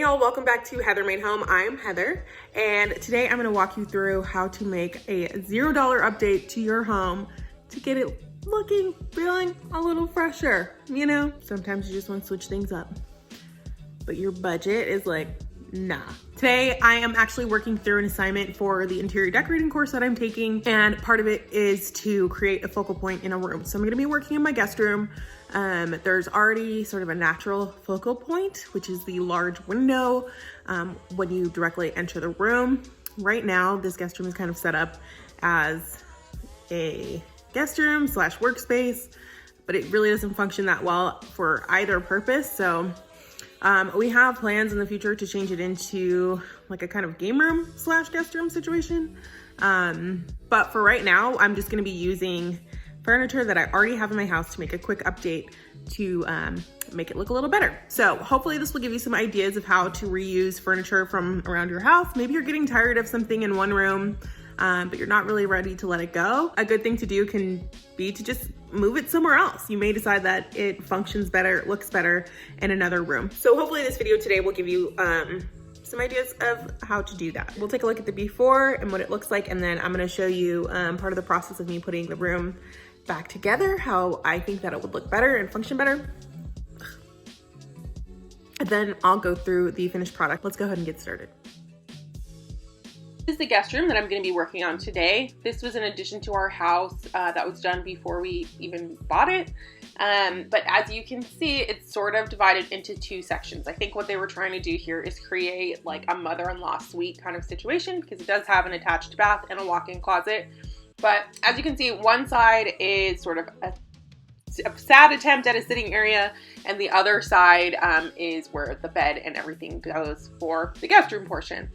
y'all, welcome back to Heather Made Home. I'm Heather, and today I'm gonna walk you through how to make a $0 update to your home to get it looking, feeling a little fresher. You know, sometimes you just want to switch things up, but your budget is like, nah. Today, I am actually working through an assignment for the interior decorating course that I'm taking, and part of it is to create a focal point in a room. So I'm gonna be working in my guest room. There's already sort of a natural focal point, which is the large window when you directly enter the room. Right now, this guest room is kind of set up as a guest room slash workspace, but it really doesn't function that well for either purpose. So we have plans in the future to change it into like a kind of game room slash guest room situation. But for right now, I'm just gonna be using furniture that I already have in my house to make a quick update to make it look a little better. So hopefully this will give you some ideas of how to reuse furniture from around your house. Maybe you're getting tired of something in one room, but you're not really ready to let it go. A good thing to do can be to just move it somewhere else. You may decide that it functions better, it looks better in another room. So hopefully this video today will give you some ideas of how to do that. We'll take a look at the before and what it looks like, and then I'm gonna show you part of the process of me putting the room back together, how I think that it would look better and function better. And then I'll go through the finished product. Let's go ahead and get started. This is the guest room that I'm going to be working on today. This was an addition to our house that was done before we even bought it. But as you can see, it's sort of divided into two sections. I think what they were trying to do here is create like a mother-in-law suite kind of situation, because it does have an attached bath and a walk-in closet. But as you can see, one side is sort of a sad attempt at a sitting area, and the other side is where the bed and everything goes for the guest room portion.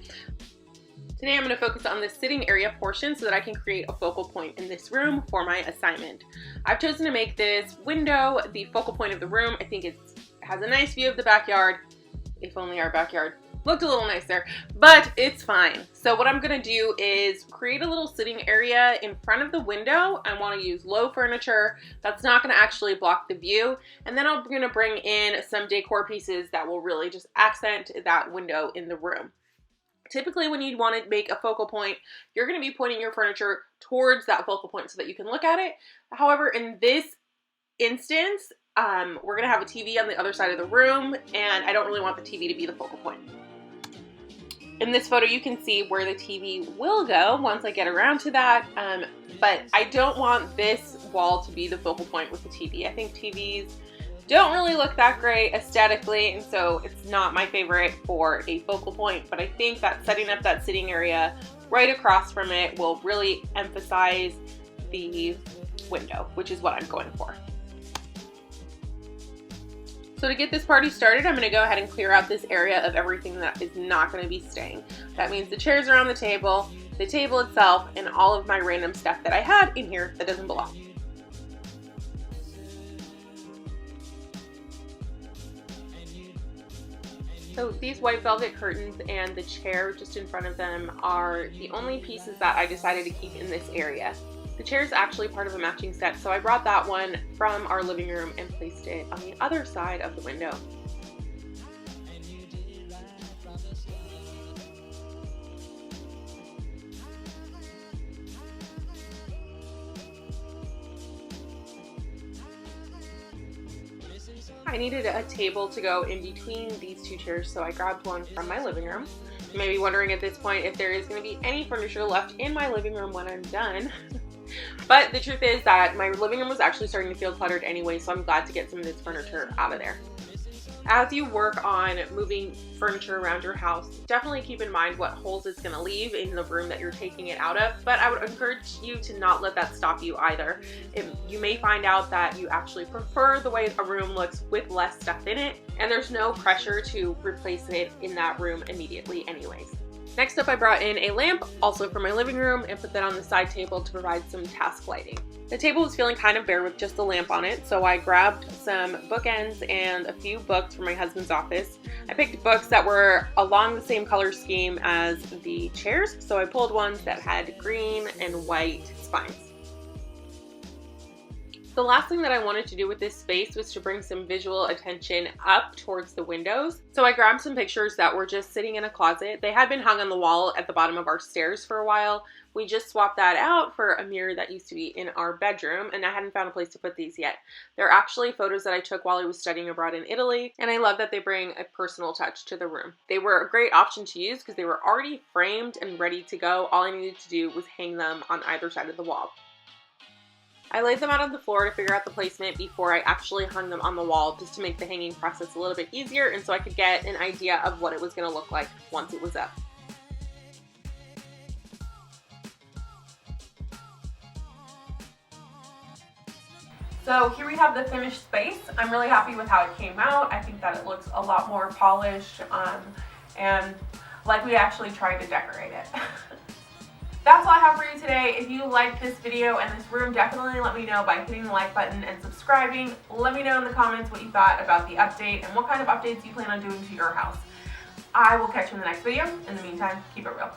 Today I'm going to focus on the sitting area portion so that I can create a focal point in this room for my assignment. I've chosen to make this window the focal point of the room. I think it has a nice view of the backyard. If only our backyard looked a little nicer, but it's fine. So what I'm gonna do is create a little sitting area in front of the window. I wanna use low furniture that's not gonna actually block the view. And then I'm gonna bring in some decor pieces that will really just accent that window in the room. Typically when you want to make a focal point, you're gonna be pointing your furniture towards that focal point so that you can look at it. However, in this instance, we're gonna have a TV on the other side of the room, and I don't really want the TV to be the focal point. In this photo, you can see where the TV will go once I get around to that, but I don't want this wall to be the focal point with the TV. I think TVs don't really look that great aesthetically, and so it's not my favorite for a focal point, but I think that setting up that sitting area right across from it will really emphasize the window, which is what I'm going for. So to get this party started, I'm going to go ahead and clear out this area of everything that is not going to be staying. That means the chairs around the table itself, and all of my random stuff that I had in here that doesn't belong. So these white velvet curtains and the chair just in front of them are the only pieces that I decided to keep in this area. The chair is actually part of a matching set, so I brought that one from our living room and placed it on the other side of the window. I needed a table to go in between these two chairs, so I grabbed one from my living room. You may be wondering at this point if there is going to be any furniture left in my living room when I'm done. But the truth is that my living room was actually starting to feel cluttered anyway, so I'm glad to get some of this furniture out of there. As you work on moving furniture around your house, definitely keep in mind what holes it's going to leave in the room that you're taking it out of, but I would encourage you to not let that stop you either. You may find out that you actually prefer the way a room looks with less stuff in it, and there's no pressure to replace it in that room immediately anyways. Next up, I brought in a lamp, also from my living room, and put that on the side table to provide some task lighting. The table was feeling kind of bare with just the lamp on it, so I grabbed some bookends and a few books from my husband's office. I picked books that were along the same color scheme as the chairs, so I pulled ones that had green and white spines. The last thing that I wanted to do with this space was to bring some visual attention up towards the windows. So I grabbed some pictures that were just sitting in a closet. They had been hung on the wall at the bottom of our stairs for a while. We just swapped that out for a mirror that used to be in our bedroom, and I hadn't found a place to put these yet. They're actually photos that I took while I was studying abroad in Italy, and I love that they bring a personal touch to the room. They were a great option to use because they were already framed and ready to go. All I needed to do was hang them on either side of the wall. I laid them out on the floor to figure out the placement before I actually hung them on the wall, just to make the hanging process a little bit easier and so I could get an idea of what it was going to look like once it was up. So here we have the finished space. I'm really happy with how it came out. I think that it looks a lot more polished and like we actually tried to decorate it. That's all I have for you today. If you liked this video and this room, definitely let me know by hitting the like button and subscribing. Let me know in the comments what you thought about the update and what kind of updates you plan on doing to your house. I will catch you in the next video. In the meantime, keep it real.